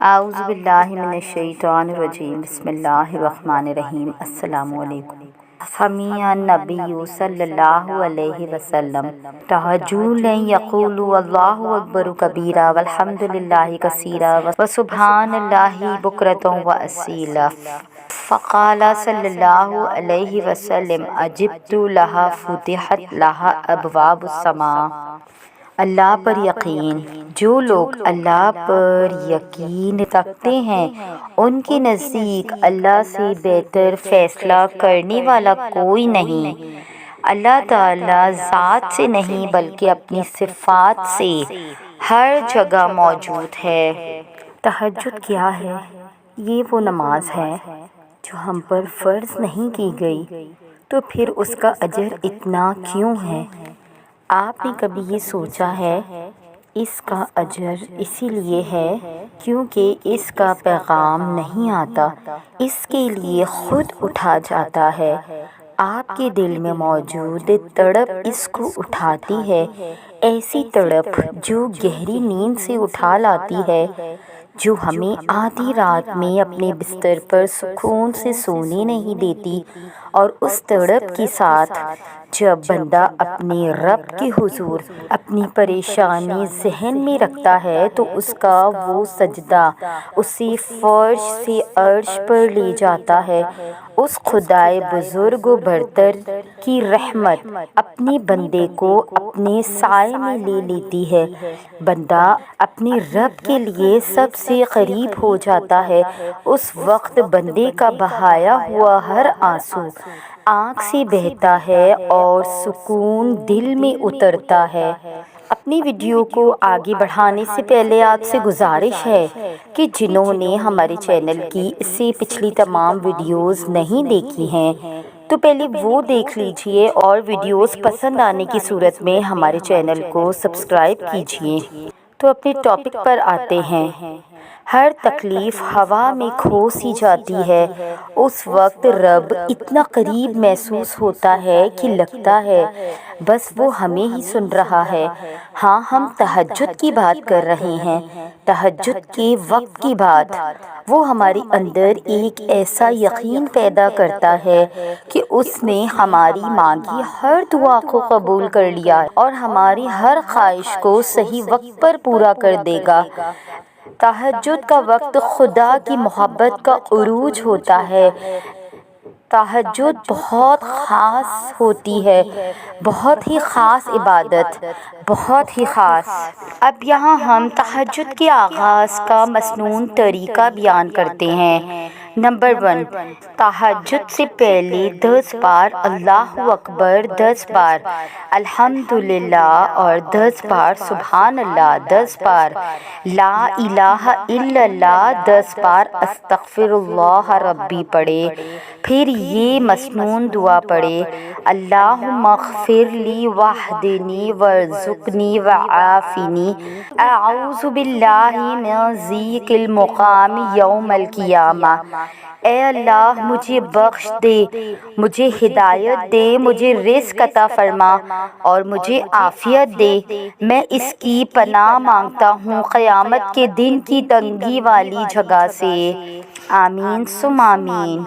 اعوذ باللہ من الشیطان الرجیم بسم اللہ الرحمن الرحیم السلام علیکم۔ سمع النبی صلی اللہ علیہ وسلم تہجوا یقولوا اللہ اکبر کبیرا والحمد للہ کثیرا وسبحان اللہ بکرۃ واصیلا۔ فقال صلی اللہ علیہ وسلم عجبت لها فتحت لها ابواب السماء۔ اللہ پر یقین، جو لوگ اللہ پر یقین رکھتے ہیں ان کے نزدیک اللہ سے بہتر فیصلہ کرنے والا کوئی نہیں۔ اللہ تعالیٰ ذات سے نہیں بلکہ اپنی صفات سے ہر جگہ موجود ہے۔ تہجد کیا ہے؟ یہ وہ نماز ہے جو ہم پر فرض نہیں کی گئی، تو پھر اس کا اجر اتنا کیوں ہے؟ آپ نے کبھی یہ سوچا ہے؟ اس کا اجر اسی لیے ہے کیونکہ اس کا پیغام نہیں آتا، اس کے لیے خود اٹھا جاتا ہے۔ آپ کے دل میں موجود تڑپ اس کو اٹھاتی ہے، ایسی تڑپ جو گہری نیند سے اٹھا لاتی ہے، جو ہمیں آدھی رات میں اپنے بستر پر سکون سے سونے نہیں دیتی۔ اور اس تڑپ کے ساتھ جب بندہ اپنے رب کے حضور اپنی پریشانی ذہن میں رکھتا ہے تو اس کا وہ سجدہ اسے فرش سے عرش پر لے جاتا ہے۔ اس خدائے بزرگ و برتر کی رحمت اپنے بندے کو اپنے سائے میں لے لیتی ہے۔ بندہ اپنے رب کے لیے سب سے قریب ہو جاتا ہے۔ اس وقت بندے کا بہایا ہوا ہر آنسو آنکھ سے بہتا ہے اور سکون دل میں اترتا ہے۔ اپنی ویڈیو کو آگے بڑھانے سے پہلے آپ سے گزارش ہے کہ جنہوں نے ہمارے چینل کی اس سے پچھلی تمام ویڈیوز نہیں دیکھی ہیں تو پہلے وہ دیکھ لیجئے، اور ویڈیوز پسند آنے کی صورت میں ہمارے چینل کو سبسکرائب کیجئے۔ تو اپنے ٹاپک پر آتے ہیں۔ ہر تکلیف ہوا میں کھو سی جاتی ہے۔ اس وقت رب اتنا قریب محسوس ہوتا ہے کہ لگتا ہے بس وہ ہمیں ہی سن رہا ہے۔ ہاں، ہم تہجد کی بات کر رہے ہیں، تہجد کے وقت کی بات۔ وہ ہمارے اندر ایک ایسا یقین پیدا کرتا ہے کہ اس نے ہماری مانگی ہر دعا کو قبول کر لیا اور ہماری ہر خواہش کو صحیح وقت پر پورا کر دے گا۔ تہجد کا وقت خدا کی محبت کا عروج ہوتا ہے۔ تہجد بہت خاص ہوتی ہے، بہت ہی خاص عبادت، بہت ہی خاص۔ اب یہاں ہم تہجد کے آغاز کا مسنون طریقہ بیان کرتے ہیں۔ نمبر 1، تہجد سے پہلے 10 بار اللہ اکبر، 10 بار الحمدللہ اور 10 بار سبحان اللہ، 10 بار لا الہ الا اللہ، 10 بار استغفر اللہ ربی پڑھے۔ پھر یہ مسنون دعا پڑھے، اللہم اغفر لی واہدنی وارزقنی وعافنی، اعوذ باللہ من ضیق المقام یوم القیامہ۔ اے اللہ مجھے بخش دے، مجھے ہدایت دے، مجھے رزق عطا فرما اور مجھے عافیت دے۔ میں اس کی پناہ مانگتا ہوں قیامت کے دن کی تنگی والی جگہ سے۔ آمین ثم آمین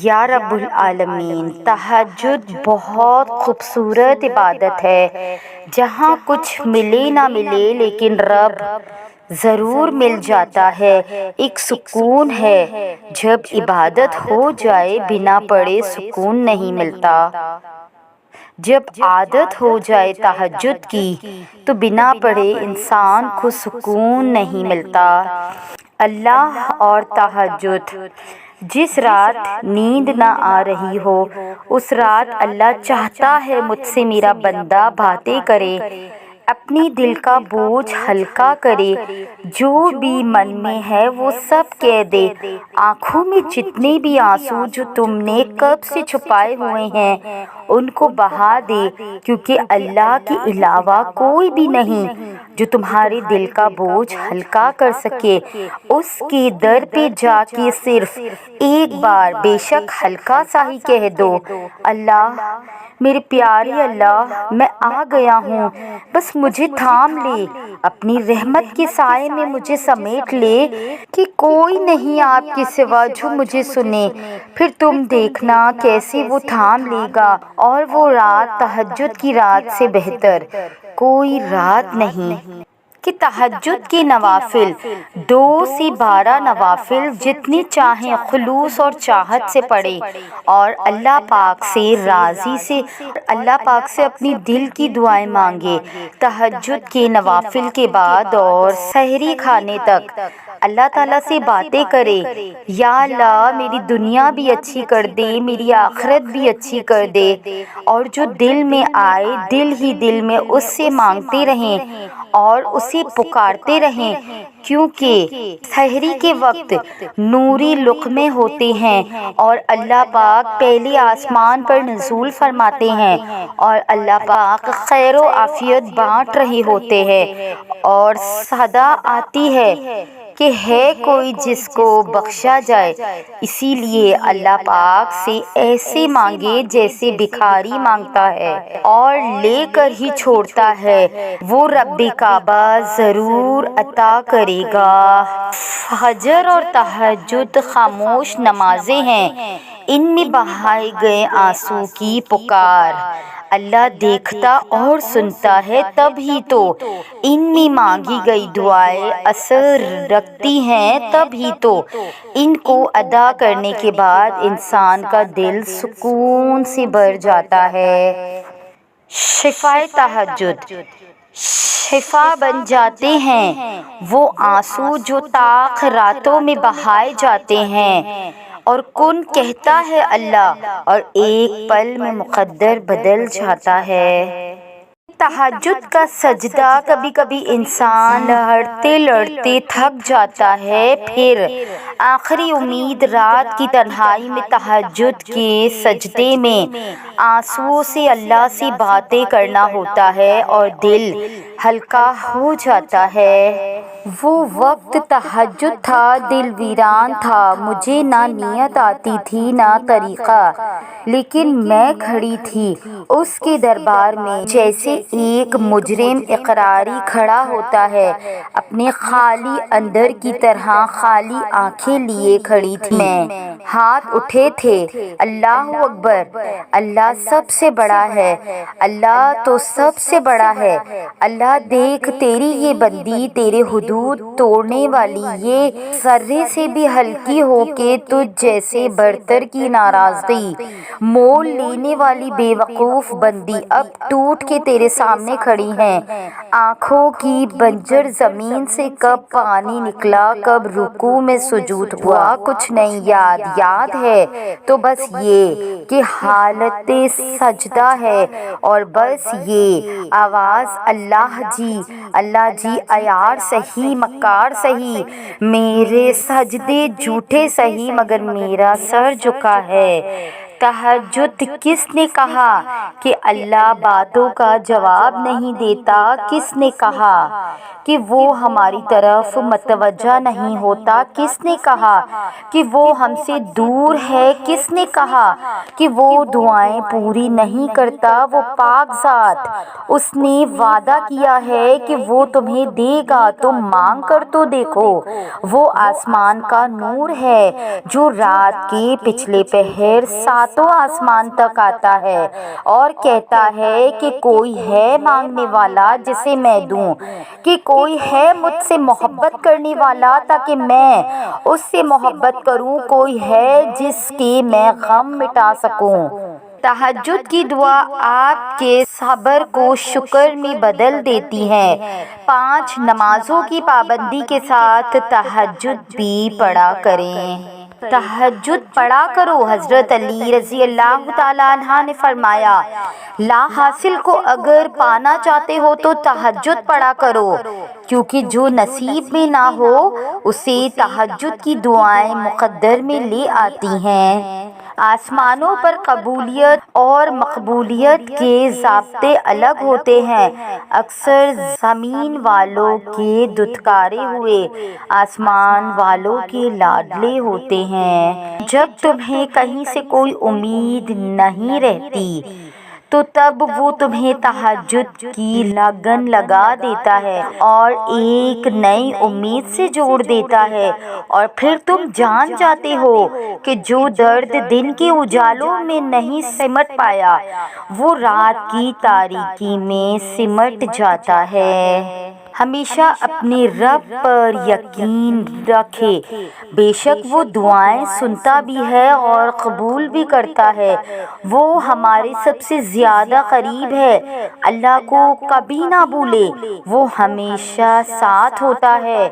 یا رب العالمین۔ تہجد بہت خوبصورت عبادت ہے جہاں کچھ ملے نہ ملے لیکن رب ضرور مل جاتا ہے۔ ایک سکون ہے، جب عبادت ہو جائے بنا پڑھے سکون نہیں ملتا۔ جب عادت ہو جائے تہجد کی تو بنا پڑھے انسان کو سکون نہیں ملتا۔ اللہ اور تہجد۔ جس رات نیند نہ آ رہی ہو اس رات اللہ چاہتا ہے مجھ سے میرا بندہ باتیں کرے، اپنی دل کا بوجھ ہلکا کرے، جو بھی من میں ہے وہ سب کہہ دے۔ آنکھوں میں جتنے بھی آنسو جو تم نے کب سے چھپائے ہوئے ہیں ان کو بہا دے، کیونکہ اللہ کے علاوہ کوئی بھی نہیں جو تمہارے دل کا بوجھ ہلکا کر سکے، اس کے در پہ جا کے صرف ایک بار بے شک ہلکا سا ہی کہہ دو، اللہ میرے پیارے اللہ، میں آ گیا ہوں، بس مجھے تھام لے، اپنی رحمت کے سائے میں مجھے سمیٹ لے کہ کوئی نہیں آپ کے سوا جو مجھے سنے۔ پھر تم دیکھنا کیسے وہ تھام لے گا، اور وہ رات تہجد کی رات سے بہتر کوئی رات نہیں کہ تہجد کے نوافل 2 سے 12 نوافل جتنے چاہیں خلوص اور چاہت سے پڑھے، اور اللہ پاک سے راضی سے اللہ پاک سے اپنی دل کی دعائیں مانگے۔ تہجد کے نوافل کے بعد اور سحری کھانے تک اللہ تعالیٰ سے باتیں کرے، یا اللہ میری دنیا بھی اچھی کر دے، میری آخرت بھی اچھی کر دے، اور جو دل میں آئے دل ہی دل میں اس سے مانگتے رہیں اور اسے پکارتے رہیں، کیونکہ سحری کے وقت نوری لقمے ہوتے ہیں اور اللہ پاک پہلے آسمان پر نزول فرماتے ہیں، اور اللہ پاک خیر و عافیت بانٹ رہے ہوتے ہیں، اور صدا آتی ہے کہ ہے کوئی جس کو بخشا جائے۔ اسی لیے اللہ پاک سے ایسے مانگے جیسے بھکاری مانگتا ہے اور لے کر ہی چھوڑتا ہے، وہ رب کعبہ ضرور عطا کرے گا۔ فجر اور تہجد خاموش نمازیں ہیں، ان میں بہائے گئے آنسو کی پکار اللہ دیکھتا اور سنتا ہے، تب ہی تو ان میں مانگی گئی دعائیں اثر رکھتی ہیں، تب ہی تو ان کو ادا کرنے کے بعد انسان کا دل سکون سے بھر جاتا ہے۔ شفائے تہجد، شفا بن جاتے ہیں وہ آنسو جو طاق راتوں میں بہائے جاتے ہیں، اور کن کہتا ہے اللہ، اور ایک پل میں مقدر بدل جاتا ہے۔ تہجد کا سجدہ کبھی کبھی انسان لڑتے لڑتے تھک جاتا ہے، پھر آخری امید رات کی تنہائی میں تہجد کے سجدے میں آنسوؤں سے اللہ سے باتیں کرنا ہوتا ہے اور دل ہلکا ہو جاتا ہے۔ وہ وقت تہجد تھا، دل ویران تھا، مجھے نہ نیت آتی تھی نہ طریقہ، لیکن میں کھڑی تھی اس کے دربار میں جیسے ایک مجرم اقراری کھڑا ہوتا ہے، اپنے خالی اندر کی طرح خالی آنکھیں لیے کھڑی تھی میں، ہاتھ اٹھے تھے، اللہ اکبر، اللہ سب سے بڑا ہے، اللہ تو سب سے بڑا ہے، اللہ دیکھ تیری یہ بندی تیرے حدود توڑنے والی، یہ ذرے سے بھی ہلکی ہو کے تجھ جیسے برتر کی ناراضگی مول لینے والی بے وقوف بندی اب ٹوٹ کے تیرے سامنے کھڑی ہیں۔ آنکھوں کی بنجر زمین سے کب پانی نکلا، کب رکوع میں سجود ہوا، کچھ نہیں یاد ہے تو بس یہ کہ حالت سجدہ ہے، اور بس یہ آواز اللہ جی عیار سہی مکار سہی، میرے سجدے جھوٹے سہی مگر میرا سر جھکا ہے۔ تہجد کس نے کہا کہ اللہ باتوں کا جواب نہیں دیتا، کس نے کہا کہ وہ ہماری طرف متوجہ نہیں ہوتا، کس نے کہا کہ وہ ہم سے دور ہے، کس نے کہا کہ وہ دعائیں پوری نہیں کرتا، وہ پاک ذات، اس نے وعدہ کیا ہے کہ وہ تمہیں دے گا، تم مانگ کر تو دیکھو۔ وہ آسمان کا نور ہے جو رات کے پچھلے پہر 7 آسمان تک آتا ہے اور کہتا ہے کہ کوئی ہے مانگنے والا جسے میں دوں، کہ کوئی ہے مجھ سے محبت کرنے والا تاکہ میں اس سے محبت کروں، کوئی ہے جس کے میں غم مٹا سکوں۔ تہجد کی دعا آپ کے صبر کو شکر میں بدل دیتی ہے۔ 5 نمازوں کی پابندی کے ساتھ تہجد بھی پڑھا کریں۔ تہجد پڑھا کرو۔ حضرت علی رضی اللہ تعالیٰ عنہ نے فرمایا، لا حاصل کو اگر پانا چاہتے ہو تو تہجد پڑھا کرو، کیونکہ جو نصیب میں نہ ہو اسے تہجد کی دعائیں مقدر میں لے آتی ہیں۔ آسمانوں پر قبولیت اور مقبولیت کے ضابطے الگ ہوتے ہیں۔ اکثر زمین والوں کے دھتکارے ہوئے آسمان والوں کے لاڈلے ہوتے ہیں۔ جب تمہیں کہیں سے کوئی امید نہیں رہتی تو تب وہ تمہیں تہجد کی لگن لگا دیتا ہے اور ایک نئی امید سے جوڑ دیتا ہے، اور پھر تم جان جاتے ہو کہ جو درد دن کے اجالوں میں نہیں سمٹ پایا وہ رات کی تاریکی میں سمٹ جاتا ہے۔ ہمیشہ اپنے رب پر یقین رکھے، بے شک وہ دعائیں سنتا بھی ہے اور قبول بھی کرتا ہے۔ وہ ہمارے سب سے زیادہ قریب ہے، اللہ کو کبھی نہ بھولے، وہ ہمیشہ ساتھ ہوتا ہے۔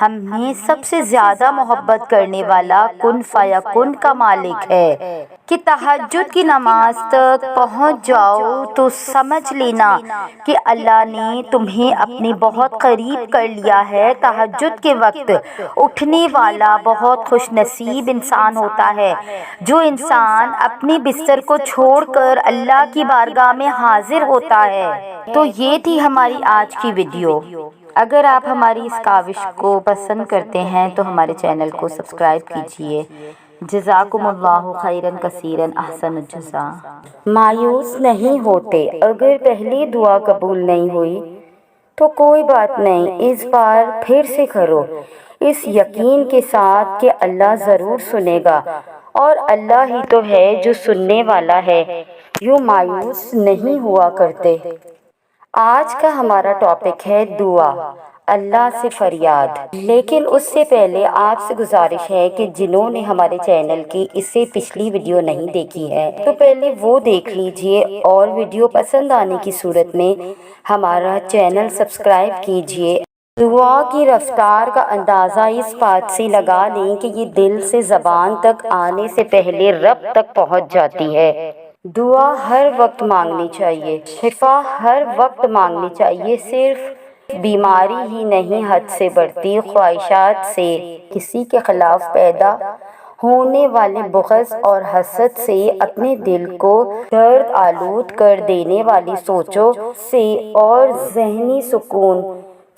ہمیں سب سے زیادہ محبت کرنے والا کن فیکن کا مالک ہے کہ تہجد کی نماز تک پہنچ جاؤ تو سمجھ لینا کہ اللہ نے تمہیں اپنے بہت قریب کر لیا ہے۔ تہجد کے وقت اٹھنے والا بہت خوش نصیب انسان ہوتا ہے۔ جو انسان اپنے بستر کو چھوڑ کر اللہ کی بارگاہ میں حاضر ہوتا ہے۔ تو یہ تھی ہماری آج کی ویڈیو۔ اگر آپ ہماری اس کاوش کو پسند کرتے ہیں تو ہمارے چینل کو سبسکرائب کیجیے۔ جزاکم اللہ خیرا کثیرا، احسن الجزاء۔ مایوس نہیں ہوتے، اگر پہلی دعا قبول نہیں ہوئی تو کوئی بات نہیں، اس بار پھر سے کرو، اس یقین کے ساتھ کہ اللہ ضرور سنے گا، اور اللہ ہی تو ہے جو سننے والا ہے۔ یوں مایوس نہیں ہوا کرتے۔ آج کا ہمارا ٹاپک ہے دعا، اللہ سے فریاد۔ لیکن اس سے پہلے آپ سے گزارش ہے کہ جنہوں نے ہمارے چینل کی اس سے پچھلی ویڈیو نہیں دیکھی ہے تو پہلے وہ دیکھ لیجئے، اور ویڈیو پسند آنے کی صورت میں ہمارا چینل سبسکرائب کیجئے۔ دعا کی رفتار کا اندازہ اس بات سے لگا لیں کہ یہ دل سے زبان تک آنے سے پہلے رب تک پہنچ جاتی ہے۔ دعا ہر وقت مانگنی چاہیے، شفا ہر وقت مانگنی چاہیے، صرف بیماری ہی نہیں، حد سے بڑھتی خواہشات سے، کسی کے خلاف پیدا ہونے والے بغض اور حسد سے، اپنے دل کو درد آلود کر دینے والی سوچوں سے، اور ذہنی سکون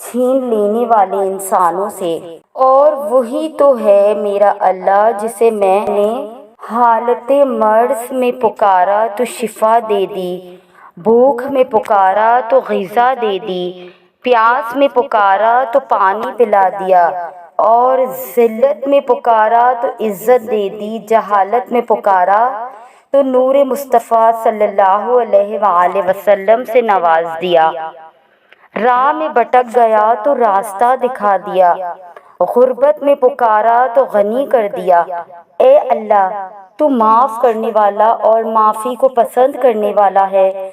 چھین لینے والے انسانوں سے۔ اور وہی تو ہے میرا اللہ جسے میں نے حالت مرض میں پکارا تو شفا دے دی، بھوک میں پکارا تو غذا دے دی، پیاس میں پکارا تو پانی پلا دیا، اور ذلت میں پکارا تو عزت دے دی، جہالت میں پکارا تو نور مصطفیٰ صلی اللہ علیہ وآلہ وسلم سے نواز دیا، راہ میں بھٹک گیا تو راستہ دکھا دیا، غربت میں پکارا تو غنی کر دیا۔ اے اللہ، تو معاف کرنے والا اور معافی کو پسند کرنے والا ہے،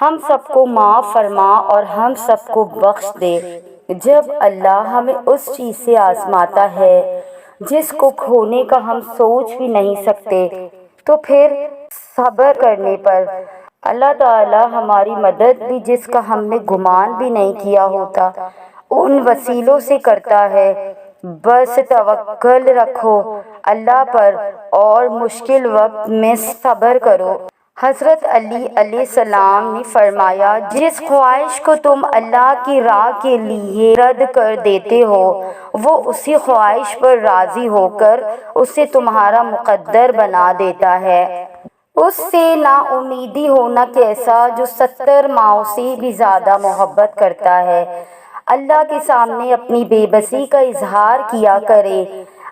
ہم سب کو معاف فرما اور ہم سب کو بخش دے۔ جب اللہ ہمیں اس چیز سے آزماتا ہے جس کو کھونے کا ہم سوچ بھی نہیں سکتے، تو پھر صبر کرنے پر اللہ تعالی ہماری مدد بھی جس کا ہم نے گمان بھی نہیں کیا ہوتا ان وسیلوں سے کرتا ہے۔ بس توکل رکھو اللہ پر اور مشکل وقت میں صبر کرو۔ حضرت علی علیہ السلام نے فرمایا، جس خواہش کو تم اللہ کی راہ کے لیے رد کر دیتے ہو وہ اسی خواہش پر راضی ہو کر اسے تمہارا مقدر بنا دیتا ہے۔ اس سے نا امیدی ہونا کیسا جو 70 ماؤں سے بھی زیادہ محبت کرتا ہے۔ اللہ کے سامنے اپنی بے بسی کا اظہار کیا کرے،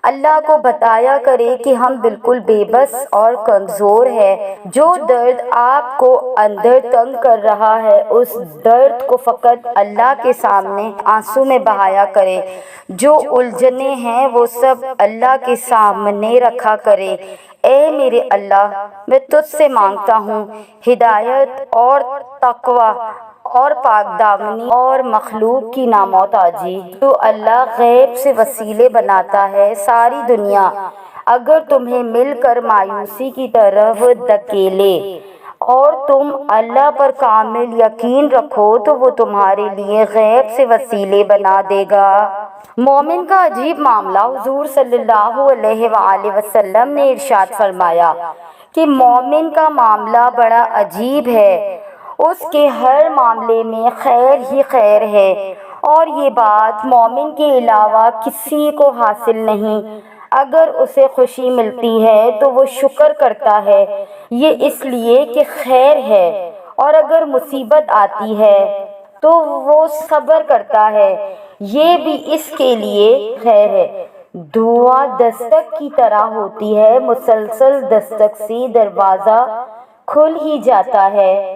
اللہ کو بتایا کرے کہ ہم بالکل بے بس اور کمزور ہیں۔ جو درد آپ کو اندر تنگ کر رہا ہے اس درد کو فقط اللہ کے سامنے آنسو میں بہایا کرے، جو الجھنیں ہیں وہ سب اللہ کے سامنے رکھا کرے۔ اے میرے اللہ، میں تجھ سے مانگتا ہوں ہدایت اور تقوی اور پاک دامنی اور مخلوق کی نامحتاجی۔ تو اللہ غیب سے وسیلے بناتا ہے۔ ساری دنیا اگر تمہیں مل کر مایوسی کی طرف دھکیلے اور تم اللہ پر کامل یقین رکھو تو وہ تمہارے لیے غیب سے وسیلے بنا دے گا۔ مومن کا عجیب معاملہ، حضور صلی اللہ علیہ وآلہ وسلم نے ارشاد فرمایا کہ مومن کا معاملہ بڑا عجیب ہے، اس کے ہر معاملے میں خیر ہی خیر ہے، اور یہ بات مومن کے علاوہ کسی کو حاصل نہیں۔ اگر اسے خوشی ملتی ہے تو وہ شکر کرتا ہے، یہ اس لیے کہ خیر ہے، اور اگر مصیبت آتی ہے تو وہ صبر کرتا ہے، یہ بھی اس کے لیے خیر ہے۔ دعا دستک کی طرح ہوتی ہے، مسلسل دستک سے دروازہ کھل ہی جاتا ہے۔